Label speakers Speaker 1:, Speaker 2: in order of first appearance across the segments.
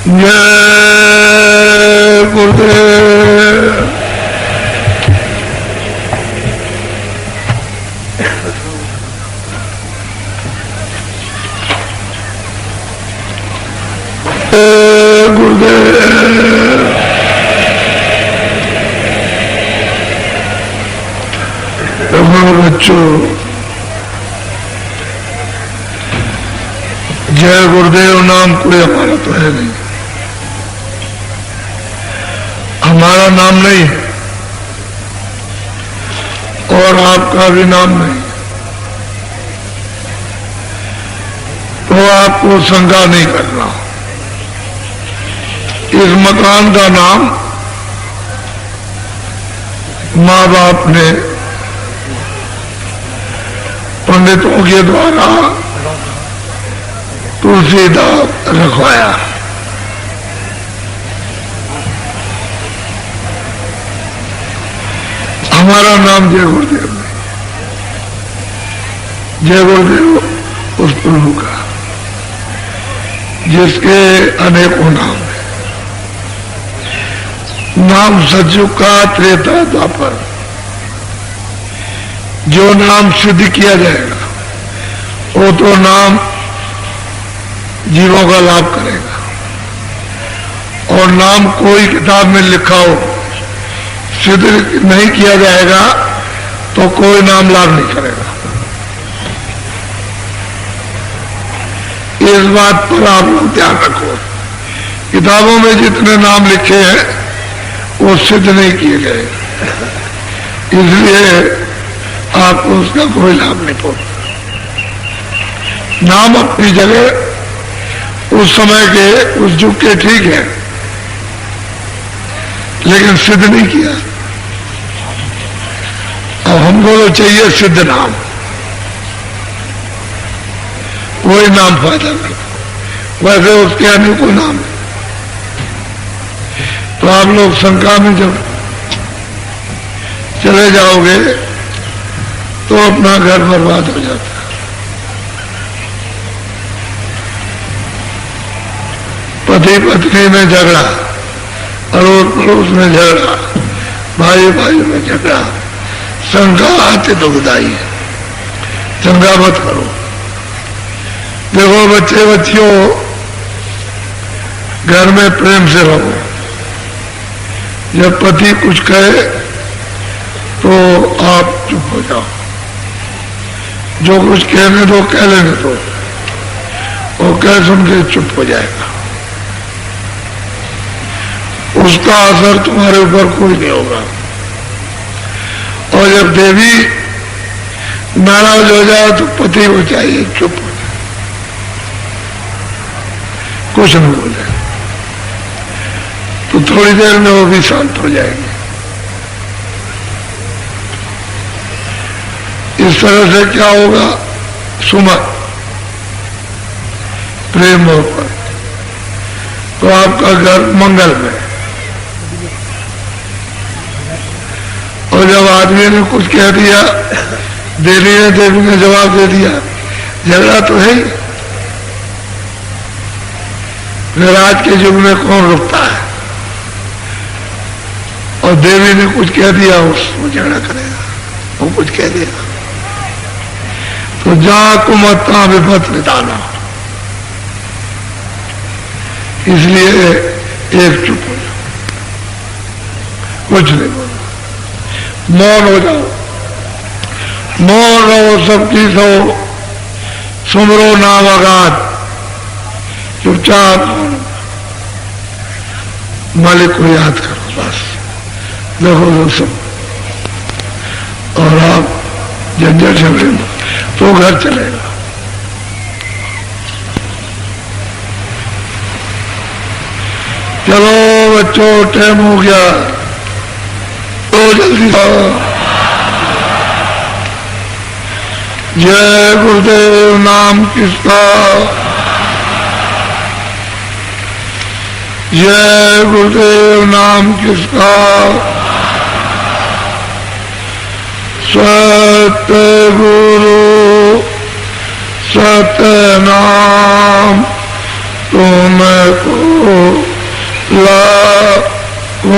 Speaker 1: जय गुरुदेव। गुरुदेव बच्चों, जय गुरुदेव नाम कोई हमारा तो है नहीं, हमारा नाम नहीं है और आपका भी नाम नहीं, तो आपको शंका नहीं करना। इस मकान का नाम माँ बाप ने पंडितों के द्वारा तुलसीदास रखवाया। हमारा नाम जय गुरुदेव नहीं, जय गुरुदेव उस प्रभु का जिसके अनेकों नाम है। नाम सतयुग का त्रेता द्वापर, जो नाम सिद्ध किया जाएगा वो तो नाम जीवों का लाभ करेगा, और नाम कोई किताब में लिखा हो सिद्ध नहीं किया जाएगा तो कोई नाम लाभ नहीं करेगा। इस बात पर आप लोग ध्यान रखो। किताबों में जितने नाम लिखे हैं वो सिद्ध नहीं किए गए, इसलिए आपको उसका कोई लाभ नहीं पहुंचता। नाम अपनी जगह उस समय के उस युग के ठीक है, लेकिन सिद्ध नहीं किया। अब हमको तो चाहिए सिद्ध नाम, कोई नाम फायदा नहीं, वैसे उसके अनेकों नाम है। तो आप लोग शंका में जब चले जाओगे तो अपना घर बर्बाद हो जाता है। पति पत्नी में झगड़ा, अड़ोस पड़ोस में झगड़ा, भाई भाई में झगड़ा, शंका आते दुखदाई है। शंका मत करो। देखो बच्चे बच्चियों, घर में प्रेम से रहो। जब पति कुछ कहे तो आप चुप हो जाओ, जो कुछ कहने दो कह लेने दो, वो कह सुन के चुप हो जाएगा। उसका असर तुम्हारे ऊपर कोई नहीं होगा। और जब देवी नाराज हो जाए तो पति को चाहिए चुप हो जाए, कुछ नहीं बोले, तो थोड़ी देर में वो भी शांत हो जाएगी। इस तरह से क्या होगा? सुमन प्रेम होगा तो आपका घर मंगल में। और जब आदमी ने कुछ कह दिया, देवी ने जवाब दे दिया, झगड़ा तो है ही। फिर आज के युग में कौन रुकता है? और देवी ने कुछ कह दिया, उसको झगड़ा करेगा। वो कुछ कह दिया तो जा कुमत्ता विपत निदाना। इसलिए एक चुप हो जाओ, कुछ नहीं बोलो, मौन हो जाओ, मौन रहो, सबकी सो, सुमरो नाम अगाध, चुपचाप मालिक को याद करो, बस। देखो सब, और आप झंझट झगड़े तो घर चलेगा। चलो बच्चों, टाइम हो गया तो जल्दी आओ। जय गुरुदेव नाम किसका? जय गुरुदेव नाम किसका? सत्य गुरु सत्य नाम तुमको लाखों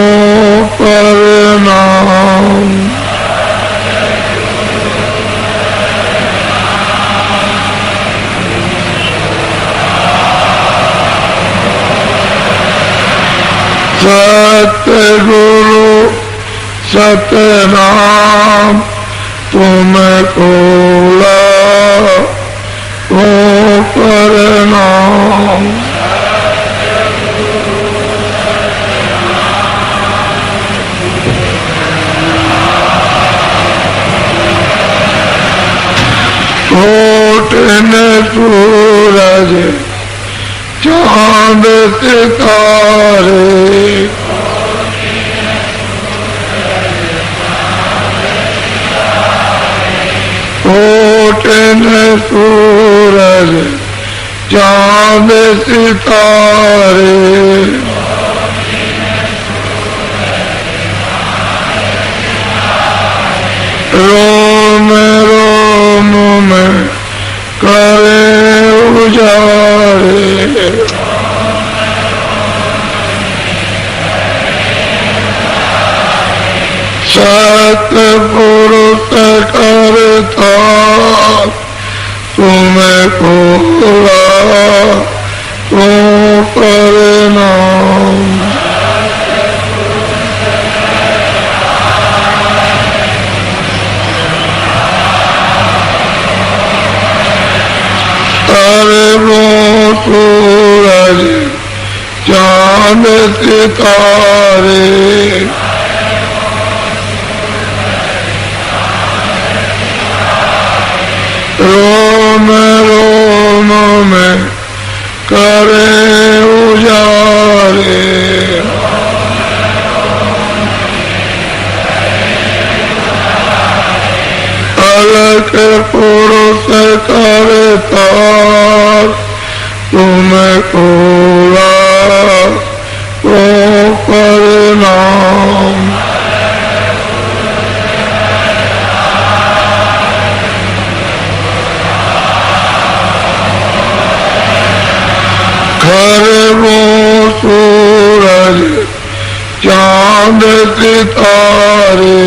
Speaker 1: प्रणाम। सतगुरु सतनाम तुमको लाखों प्रणाम। कोटन सूरज चांद सितारे कोटन सूरज चांद सितारे रोम रोम में करे उजारे सतपुरुष करता तुमको लाखों प्रणाम। वो सूरज चांद सितारे रोम रोम में करे उजारे अलग पुरुष करता तुमको लाखों प्रणाम। वो सूरज चांद सितारे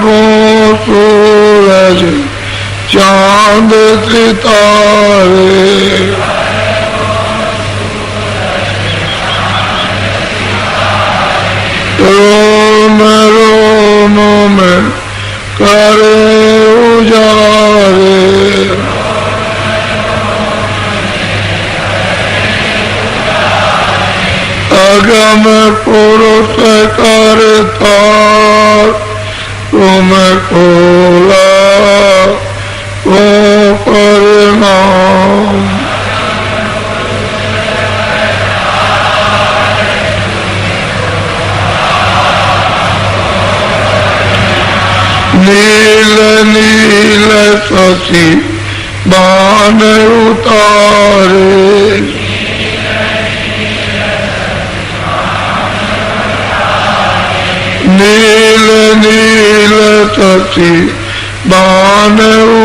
Speaker 1: वो सूरज चांद सितारे रोम रोम में करे उजारे अगम पुरुष करता तुमको लाखों प्रणाम। नील नील शशि बाण उतारे नील नील शशि बाण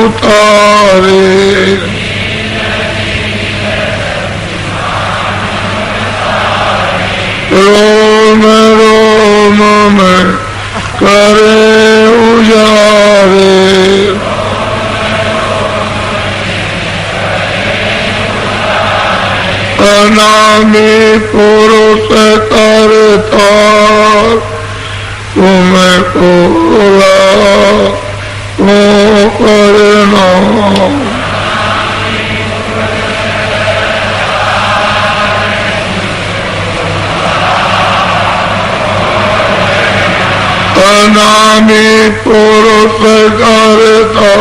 Speaker 1: उतारे रोम रोम में करे उजारे अनामी पुरुष करता तुमको लाखों प्रणाम। अनामी पुरुष करता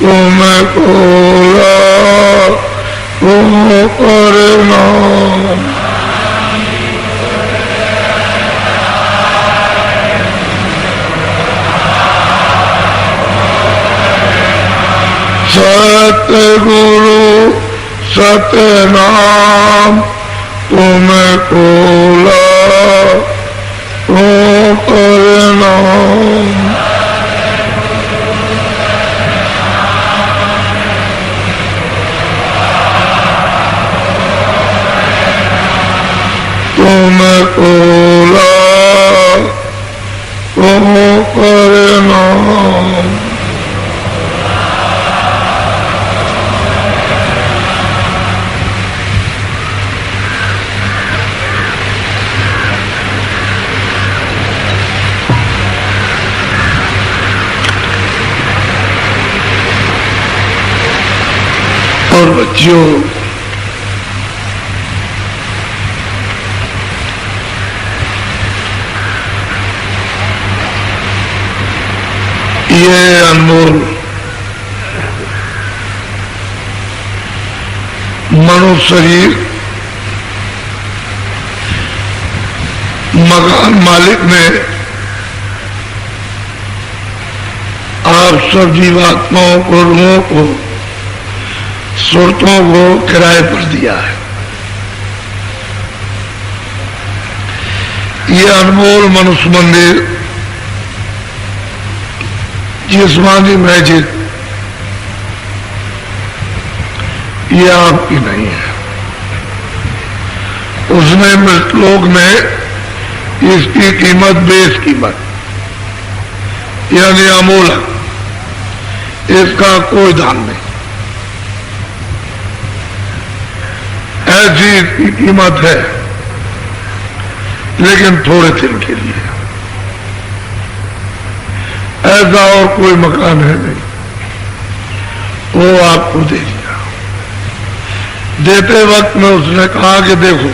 Speaker 1: तुमको लाखों प्रणाम। सतगुरु सतनाम तुमको लाखों प्रणाम। तोला तो करना और बच्चों ये अनमोल मनुष्य शरीर मकान मालिक ने आप सब जीवात्माओं को, रूहों को, सुरतों को किराए पर दिया है। ये अनमोल मनुष्य मंदिर, जिस्मानी मस्जिद, ये आपकी नहीं है। उसने मृतलोक में इसकी कीमत बेस कीमत यानी अमूल्य, इसका कोई दाम नहीं। ऐसी इसकी कीमत है, लेकिन थोड़े दिन के लिए। ऐसा और कोई मकान है नहीं, वो आपको दे दिया। देते वक्त में उसने कहा कि देखो,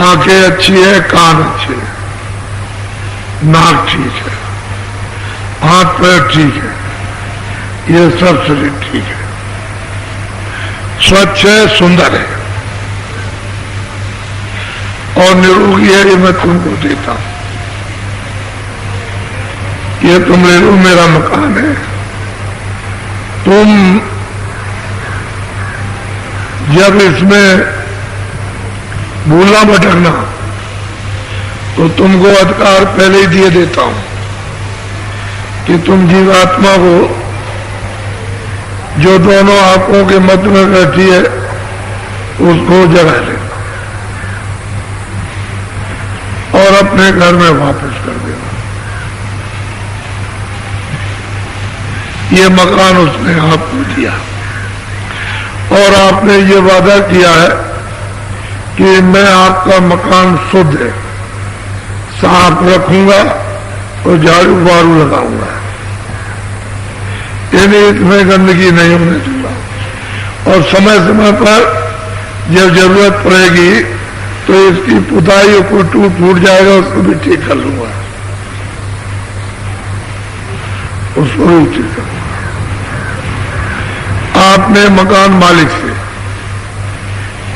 Speaker 1: आंखें अच्छी है, कान अच्छे है, नाक ठीक है, हाथ पैर ठीक है, ये सब शरीर ठीक है, स्वच्छ है, सुंदर है और निरोगी है, ये मैं तुमको देता हूं। ये तुम ले लो, मेरा मकान है। तुम जब इसमें भूलना भटकना तो तुमको अधिकार पहले ही दिए देता हूं कि तुम जीवात्मा को जो दोनों आंखों के मध्य में बैठी है उसको जगा लेना और अपने घर में वापस कर देना। ये मकान उसने आपको दिया और आपने ये वादा किया है कि मैं आपका मकान शुद्ध है, साफ रखूंगा और झाड़ू वाड़ू लगाऊंगा, यानी इसमें गंदगी नहीं होने दूंगा। और समय समय पर जब जरूरत पड़ेगी तो इसकी पुताई को टूट फूट जाएगा, उसको भी ठीक कर लूंगा, उसको भी ठीक कर लूंगा। आपने मकान मालिक से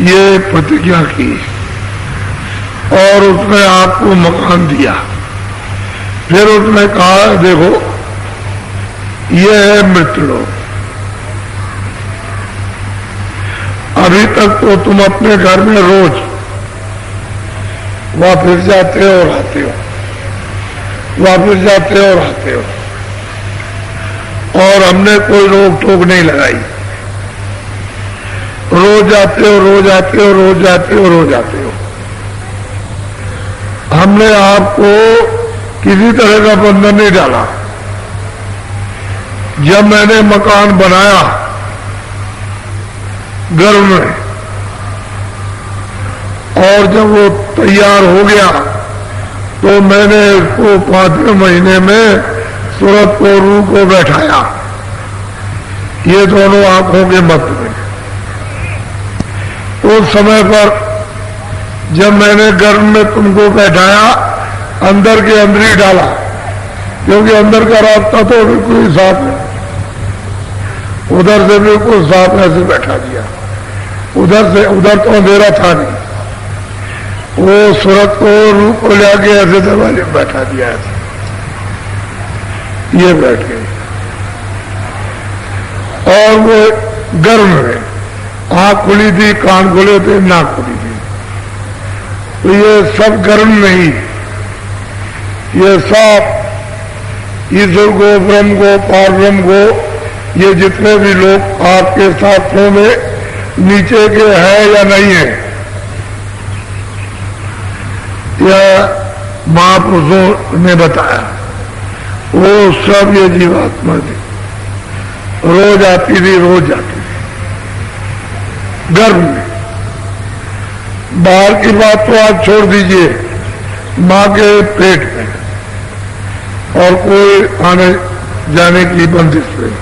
Speaker 1: ये प्रतिज्ञा की और उसने आपको मकान दिया। फिर उसने कहा देखो, ये है मृतलोक। अभी तक तो तुम अपने घर में रोज वापस जाते हो और आते हो, वापस जाते हो और आते हो, और हमने कोई रोक टोक नहीं लगाई। रोज आते हो, रोज आते हो, रोज आते हो, रोज आते हो। हमने आपको किसी तरह का बंधन नहीं डाला। जब मैंने मकान बनाया घर में और जब वो तैयार हो गया तो मैंने इसको 5वें महीने में सूरत को रूह को बैठाया, ये दोनों आंखों के मध्य में। उस समय पर जब मैंने घर में तुमको बैठाया, अंदर के अंदर ही डाला, क्योंकि अंदर का रास्ता तो बिल्कुल साफ है, उधर से बिल्कुल साफ ऐसे बैठा दिया। उधर तो अंधेरा था नहीं, वो सूरत को रूह को लेके ऐसे दरवाजे बैठा दिया, ऐसे ये बैठ गए। और वो गर्म में आंख खुली थी, कान खुले थे, नाक खुली थी, तो ये सब गर्म नहीं, ये सब ईश्वर को, ब्रह्म को, पार ब्रह्म को, ये जितने भी लोग आपके साथियों में नीचे के हैं या नहीं है, यह महापुरुषों ने बताया, वो सब ये जीवात्मा थी, रोज आती थी, रोज जाती थी गर्भ में। बाहर की बात तो आप छोड़ दीजिए, मां के पेट में और कोई आने जाने की बंदिश नहीं।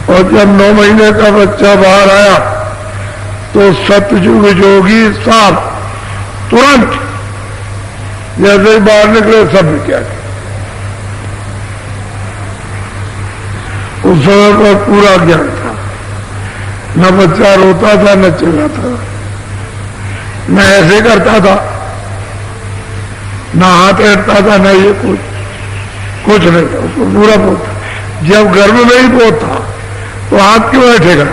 Speaker 1: और जब 9 महीने का बच्चा बाहर आया तो सतयुग जोगी साहब तुरंत जैसे ही बाहर निकले सब क्या किया। उस समय पर पूरा ज्ञान था, न बच्चा रोता था न चिल्लाता था, न ऐसे करता था, न हाथ ऐठता था, न ये कुछ नहीं था, उसको पूरा पोता। जब गर्भ में ही पोत था तो हाथ क्यों बैठेगा?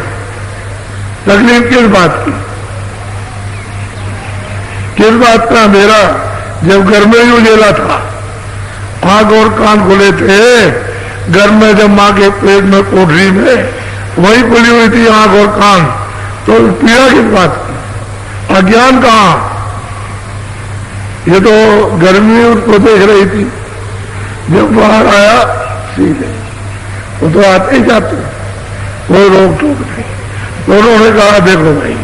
Speaker 1: तकलीफ किस बात की, किस बात का अंधेरा? जब घर में ही उजेला था, आंख और कान खुले थे, घर में जब मां के पेट में कोठरी में वही खुली हुई थी आंख और कान, तो पीड़ा किस बात की? अज्ञान कहां? ये तो गर्मी उसको देख रही थी, जब बाहर आया सीधे, वो तो आते ही जाते, कोई रोक टोक नहीं। दोनों ने कहा देखो भाई,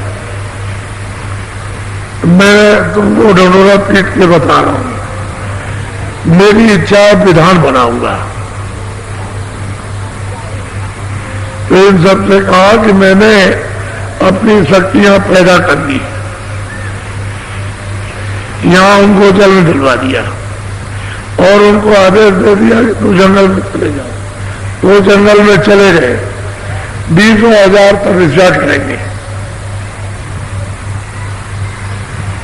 Speaker 1: मैं तुमको ढंढोरा पीट के बता रहा हूं, मेरी इच्छा विधान बनाऊंगा। तो इन सबसे कहा कि मैंने अपनी शक्तियां पैदा कर दी, यहां उनको जल में डलवा दिया और उनको आदेश दे दिया कि तू जंगल में चले जाओ। तो जंगल में चले गए, 20,000 तपस्या करेंगे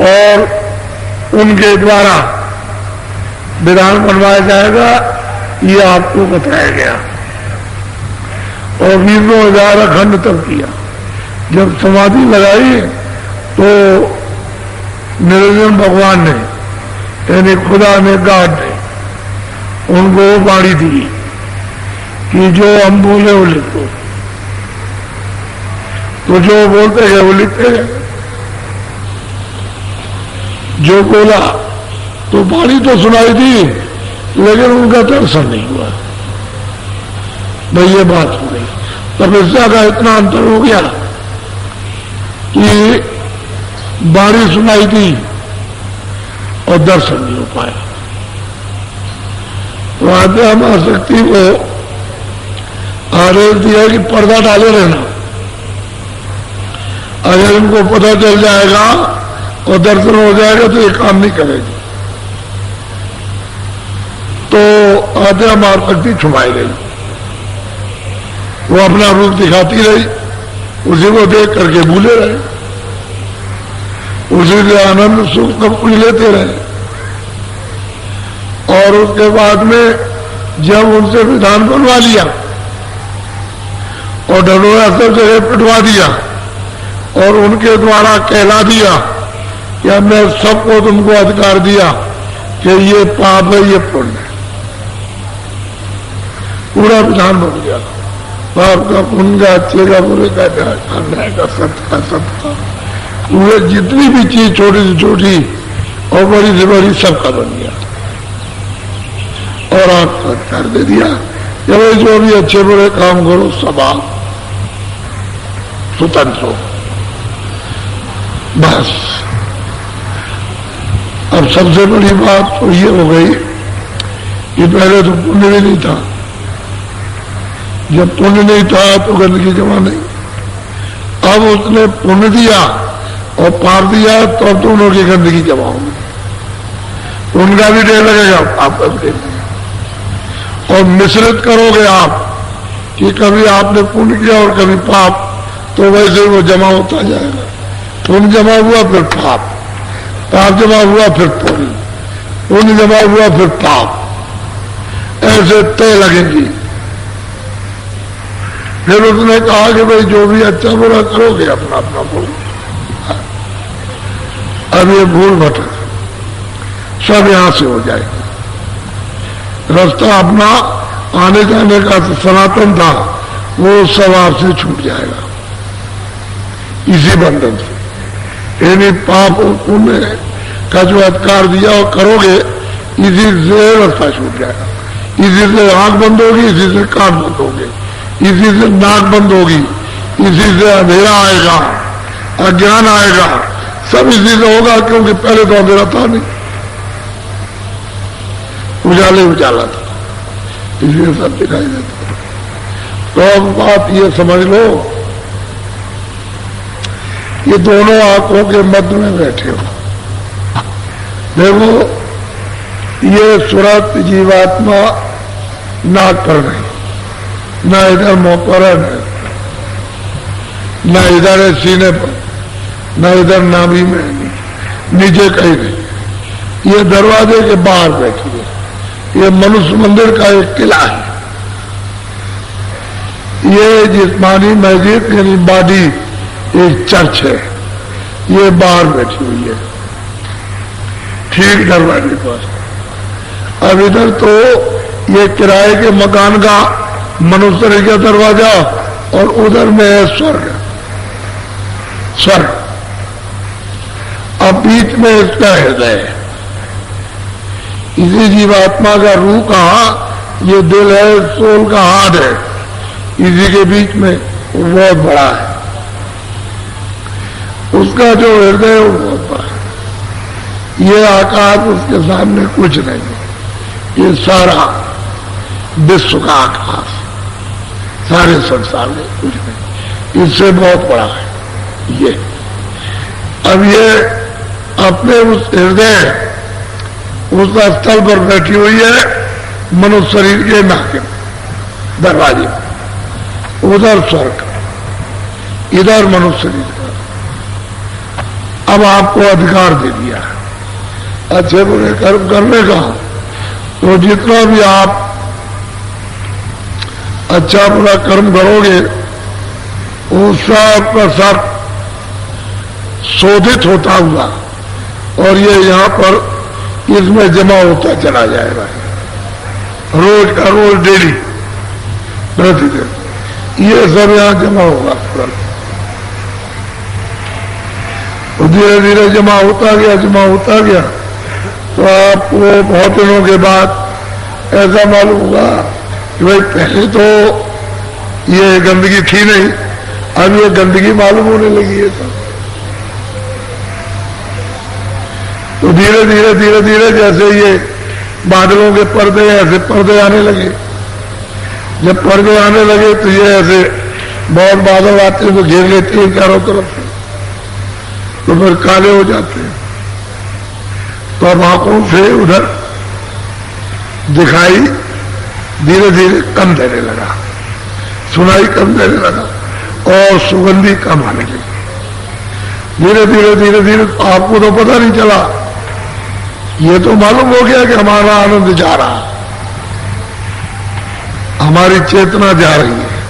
Speaker 1: और उनके द्वारा विधान बनवाया जाएगा, ये आपको बताया गया। और 20,000 अखंड तप किया। जब समाधि लगाई तो निरंजन भगवान ने, यानी खुदा ने, गॉड ने उनको वाणी दी कि जो हम बोले वो लिखो। तो जो बोलते गए वो लिखते गए, जो बोला तो वाणी तो सुनाई दी लेकिन उनका दर्शन नहीं हुआ। भाई ये बात हो गई। तपस्या का इतना अंतर हो गया कि वाणी सुनाई दी और दर्शन नहीं हो पाया। तो आत्मा शक्ति को आदेश दिया कि पर्दा डाले रहना, अगर इनको पता चल जाएगा और दर्शन हो जाएगा तो ये काम नहीं करेगी। तो आत्मा मार शक्ति छुपाई गई, वो अपना रूप दिखाती रही, उसी को देख करके भूले रहे, उसी से आनंद सुख सब कुछ लेते रहे। और उसके बाद में जब उनसे विधान बनवा लिया और ढंढोरा सब जगह पिटवा दिया और उनके द्वारा कहला दिया कि हमने सबको तुमको अधिकार दिया कि ये पाप है ये पुण्य है, पूरा विधान बन गया। पाप का पुण्य का, अच्छे का बुरे का, अन्याय का सत्य का सबका, पूरे जितनी भी चीज छोटी से छोटी और बड़ी से बड़ी सबका बन गया। और आपको अधिकार दे दिया कि जो भी अच्छे बुरे काम करो सब आप स्वतंत्र हो। बस अब सबसे बड़ी बात तो ये हो गई कि पहले तो पुण्य भी नहीं था, जब पुण्य नहीं था तो गंदगी जमा नहीं। अब उसने पुण्य दिया और पाप दिया तो अब दोनों की गंदगी जमा होगी, उनका भी ढेर लगेगा, आपका भी ढेर। और मिश्रित करोगे आप कि कभी आपने पुण्य किया और कभी पाप, तो वैसे वो जमा होता जाएगा। पुण्य जमा हुआ फिर पाप, पाप जमा हुआ फिर पुण्य, पुण्य जमा हुआ फिर पाप, ऐसे तय लगेंगी। फिर उसने कहा कि भाई जो भी अच्छा बुरा करोगे अपना अपना बोलो। अब ये भूल भटक सब यहां से हो जाएगा। रास्ता अपना आने जाने का सनातन था वो सब आपसे छूट जाएगा इसी बंधन से। यानी पाप और पुण्य का जो अधिकार दिया और करोगे, इसी से रास्ता छूट जाएगा। इसी से आंख बंद होगी, इसी से कान बंद होंगे, इसी से नाक बंद होगी, इसी से अंधेरा आएगा, अज्ञान आएगा, सब इसी से होगा। क्योंकि पहले तो अंधेरा था नहीं, उजाले उजाला था, इसलिए सब दिखाई देता। तो अब बात ये समझ लो, ये दोनों आंखों के मध्य में बैठे हो। देखो, ये सुरत जीवात्मा नाक पर नहीं, न इधर मुंह पर है, न इधर है सीने पर, न इधर नाभि में, नीचे कहीं नहीं। ये दरवाजे के बाहर बैठी है। ये मनुष्य मंदिर का एक किला है। ये जिस्मानी मस्जिद यानी बॉडी एक चर्च है। ये बाहर बैठी हुई है, ठीक दरवाजे पर। अब इधर तो ये किराए के मकान का मनुष्य का दरवाजा, और उधर में है स्वर्ग। स्वर्ग अब बीच में इसका हृदय है। इसी जीवात्मा का रूह कहाँ, ये दिल है, सोल का हाथ है, इसी के बीच में बहुत बड़ा है। उसका जो हृदय है वो बहुत बड़ा है। ये आकाश उसके सामने कुछ नहीं है। ये सारा विश्व का आकाश, सारे संसार में कुछ नहीं, इससे बहुत बड़ा है ये। अब ये अपने उस हृदय, उस स्थल पर बैठी हुई है, मनुष्य शरीर के नाके दरवाजे, उधर स्वर्ग, इधर मनुष्य शरीर का। अब आपको अधिकार दे दिया अच्छे बुरे कर्म करने का। तो जितना भी आप अच्छा बुरा कर्म करोगे, वो सब का सब शोधित होता हुआ, और ये यहाँ पर इसमें जमा होता चला जाएगा, रोज का रोज, डेली, प्रतिदिन ये सब यहाँ जमा होगा पूरा। तो धीरे धीरे जमा होता गया, तो आपको बहुत दिनों के बाद ऐसा मालूम होगा कि भाई पहले तो ये गंदगी थी नहीं, अब ये गंदगी मालूम होने लगी है सब। तो धीरे धीरे जैसे ये बादलों के पर्दे, ऐसे पर्दे आने लगे। जब पर्दे आने लगे तो ये ऐसे बहुत बादल आते हैं तो घेर लेते हैं चारों तरफ से, तो फिर काले हो जाते हैं। तो अब आंखों से उधर दिखाई धीरे धीरे कम देने लगा, सुनाई कम देने लगा, और सुगंधी कम आने लगी। धीरे धीरे आपको तो पता नहीं चला, ये तो मालूम हो गया कि हमारा आनंद जा रहा, हमारी चेतना जा रही है,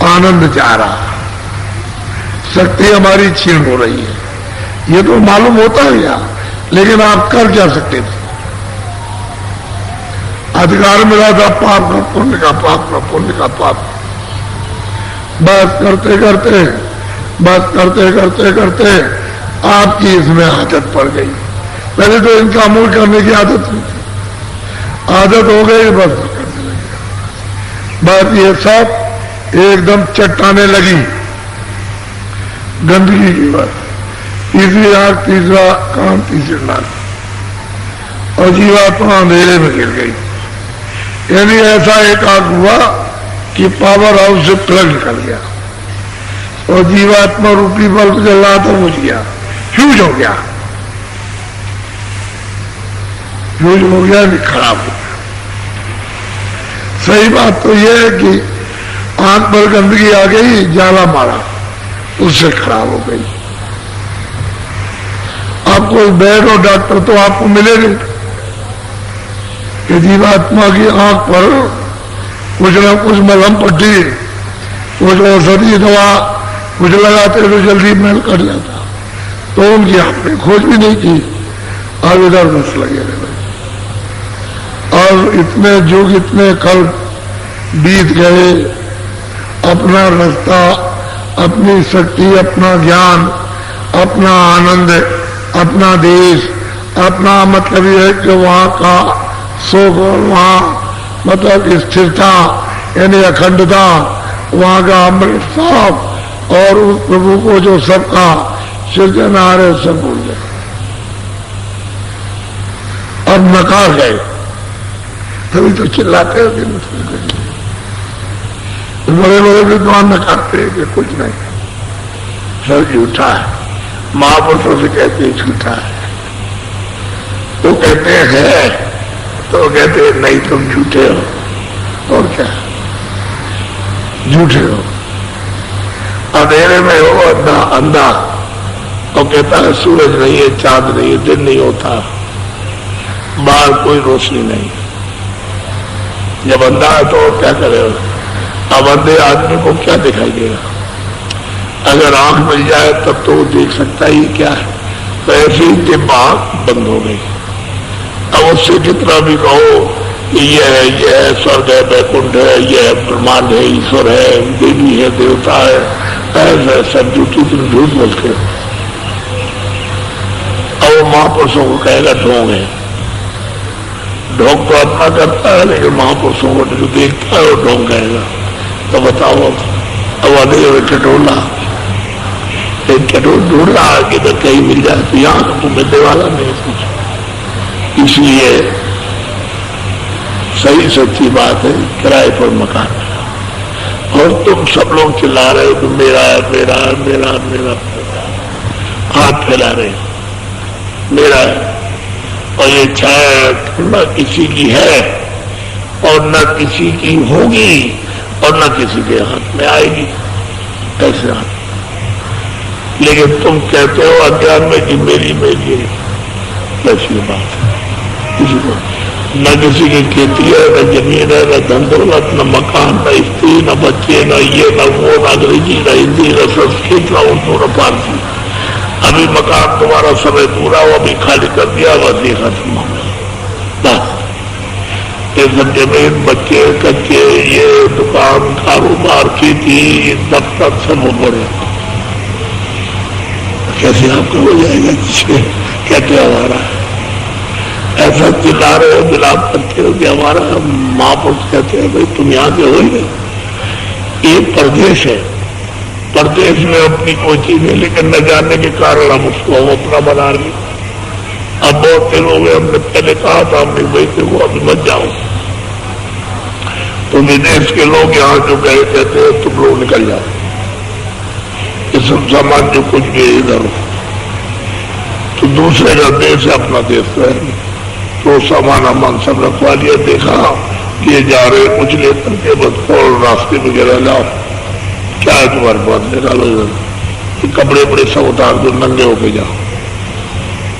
Speaker 1: आनंद जा रहा, शक्ति हमारी क्षीण हो रही है। ये तो मालूम होता गया, लेकिन आप कर क्या सकते थे? अधिकार मिला था पाप का पुण्य का, पाप का पुण्य का पाप। बस करते करते आपकी इसमें आदत पड़ गई। पहले तो इनका अमल करने की आदत नहीं थी, आदत हो गई, बस करने लगे। बस ये सब एकदम चट्टाने लगी गंदगी की बात। तीसरी आंख, तीसरा कान, तीसरी नाक, और जीवात्मा अंधेरे में गिर गई। यानी ऐसा एक आंख हुआ कि पावर हाउस से प्लग निकल गया, और जीवात्मा रूपी बल्ब जल रहा था, बुझ गया, फ्यूज हो गया, खराब हो गया। सही बात तो यह है कि आंख पर गंदगी आ गई, जाला मारा, उससे खराब हो गई। अब कोई बेड और डॉक्टर तो आपको मिले नहीं कि जीवात्मा की आंख पर कुछ न कुछ मलहम पट्टी, कुछ औषधि दवा कुछ लगाते तो जल्दी मैल कट जाता। तो उनकी आपने खोज भी नहीं की, अब इधर बस लगे रहे। और इतने युग, इतने कल बीत गए, अपना रास्ता, अपनी शक्ति, अपना ज्ञान, अपना आनंद अपना देश, अपना मतलब यह है कि वहां का सुख और वहां मतलब स्थिरता यानी अखंडता, वहां का अमृत साफ और उस प्रभु को जो सबका सृजनहार है सब भूल गए और नकार गए। तभी तो चिल्लाते हैं कि बड़े बड़े विद्वान नकारते हैं कि कुछ नहीं, सब झूठा है। महापुरुषों से कहते हैं झूठा है, वो कहते हैं तो कहते हैं नहीं तुम झूठे हो। और क्या झूठे हो, अंधेरे में हो अंधा अंधा, और कहता है सूरज नहीं है, चांद नहीं है, दिन नहीं होता, बाहर कोई रोशनी नहीं। जब अंधा है तो क्या करेगा? अब अंधे आदमी को क्या दिखाई देगा? अगर आंख मिल जाए तब तो वो देख सकता ही क्या है। तो ऐसे ही कि आंख बंद हो गई। अब उससे कितना भी कहो कि ये है स्वर्ग है, बैकुंठ है, ये है ब्रह्मांड है, ईश्वर है, देवी है, देवता है, ऐसा सब झूठी तुम झूठ बोलते हो। अब वो महापुरुषों को कहेगा ढोंग है। ढोंग तो अपना करता है, लेकिन महापुरुषों को जो देखता है वो ढोंग कहेगा। तो बताओ अब अधेरे टटोला एक टटोल ढूंढ रहा है कि तो कहीं मिल जाए, तो यहाँ तो मिलने वाला नहीं कुछ। इसलिए सही सच्ची बात है, किराए पर मकान है और तुम सब लोग चिल्ला रहे हो कि मेरा है, मेरा है, मेरा मेरा, हाथ फैला रहे हो मेरा है। और ये छाया न किसी की है और न किसी की होगी और न किसी के हाथ में आएगी, ऐसे हाथ। लेकिन तुम कहते हो अज्ञान में कि मेरी मेरी है, कैसी बात है? किसी को न किसी की खेती है, न जमीन है, न धन दौलत, न मकान, न स्त्री, न बच्चे, न ये न वो, न अंग्रेजी, न हिंदी, न संस्कृत, न उर्दू, न फारसी। अभी मकान तुम्हारा समय पूरा हो, अभी खाली कर दिया, बस ये खत्म हो गया। बस ये सब जमीन, बच्चे, कच्चे, ये दुकान, कारोबार, खेती, दफ्तर सब बड़े। कैसे आपको हो जाएगा? कहते हमारा ऐसा चिल्ला रहे हो, विलाप करते हो कि हमारा। महापुरुष कहते हैं भाई तुम यहाँ के हो ही नहीं, ये परदेश है, परदेश में अपनी कोई चीज है, लेकिन न जानने के कारण हम उसको हम अपना बना रहे। अब बहुत दिन हो गए, हमने पहले कहा था हमने भाई देखो अभी मत जाओ, तो विदेश के लोग यहाँ जो गए कहते हैं तुम लोग निकल जाओ, ये सब सामान जो कुछ भी इधर हो, तो दूसरे का देश है अपना देश है, तो सामान अमान सब रखवा लिया। देखा कि ये जा रहे कुछ लेकर के बस और रास्ते में गिरा लाओ, क्या है तुम्हारे पास? निकालो इधर, कपड़े बड़े सब उतार दो, नंगे होके जाओ,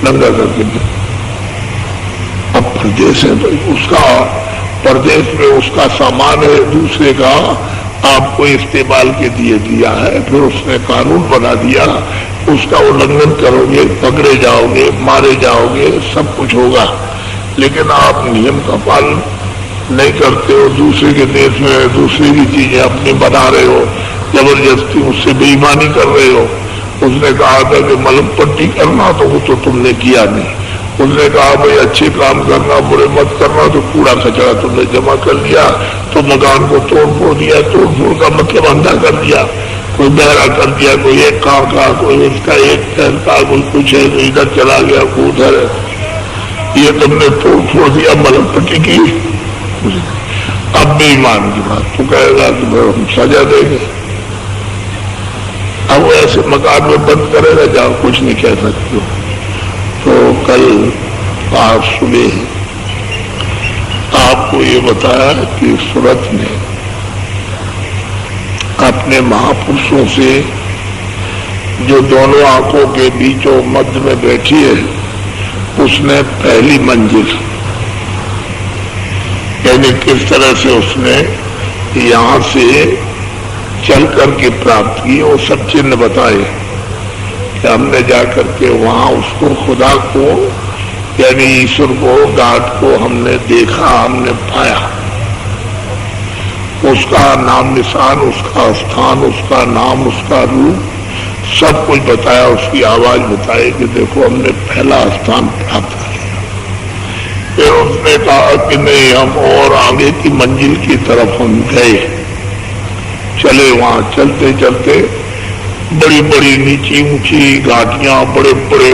Speaker 1: नंगा करके। अब परदेश है तो उसका, परदेश में उसका सामान है, दूसरे का आपको इस्तेमाल के लिए दिया है, फिर उसने कानून बना दिया, उसका उल्लंघन करोगे, पकड़े जाओगे, मारे जाओगे, सब कुछ होगा। लेकिन आप नियम का पालन नहीं करते हो, दूसरे के देश में दूसरे की चीजें अपनी बना रहे हो, जबरदस्ती उससे बेईमानी कर रहे हो। उसने कहा था कि मलम पट्टी करना, तो वो तो तुमने किया नहीं। उसने कहा भाई अच्छे काम करना, बुरे मत करना, तो कूड़ा कचरा तुमने जमा कर लिया, तो मकान को तोड़ फोड़ दिया। तोड़ फोड़ का मतलब अंधा कर दिया, कोई बहरा कर दिया, कोई एक कान का, कोई उसका एक पैर का, कोई कुछ है, कोई इधर चला गया, कोई उधर है, ये तुमने तोड़ फोड़ दिया, मलम पट्टी की। अब बेईमान की बात तो कहेगा कि भाई हम सजा देंगे। अब वो ऐसे मकान में बंद करेगा, जाओ कुछ नहीं कह सकते हो। तो कल आज सुबह आपको ये बताया कि सूरत ने अपने महापुरुषों से जो दोनों आंखों के बीचों मध्य में बैठी है, उसने पहली मंजिल यानी किस तरह से उसने यहां से चल करके प्राप्त की, वो सब चिन्ह बताए कि हमने जाकर के वहां उसको, खुदा को यानी ईश्वर को, गाड को हमने देखा, हमने पाया। उसका नाम निशान, उसका स्थान, उसका नाम, उसका रूप सब कुछ बताया, उसकी आवाज बताई कि देखो हमने पहला स्थान प्राप्त कर लिया। फिर उसने कहा कि नहीं, हम और आगे की मंजिल की तरफ हम गए, चले। वहां चलते चलते बड़ी बड़ी नीची ऊंची घाटियां, बड़े बड़े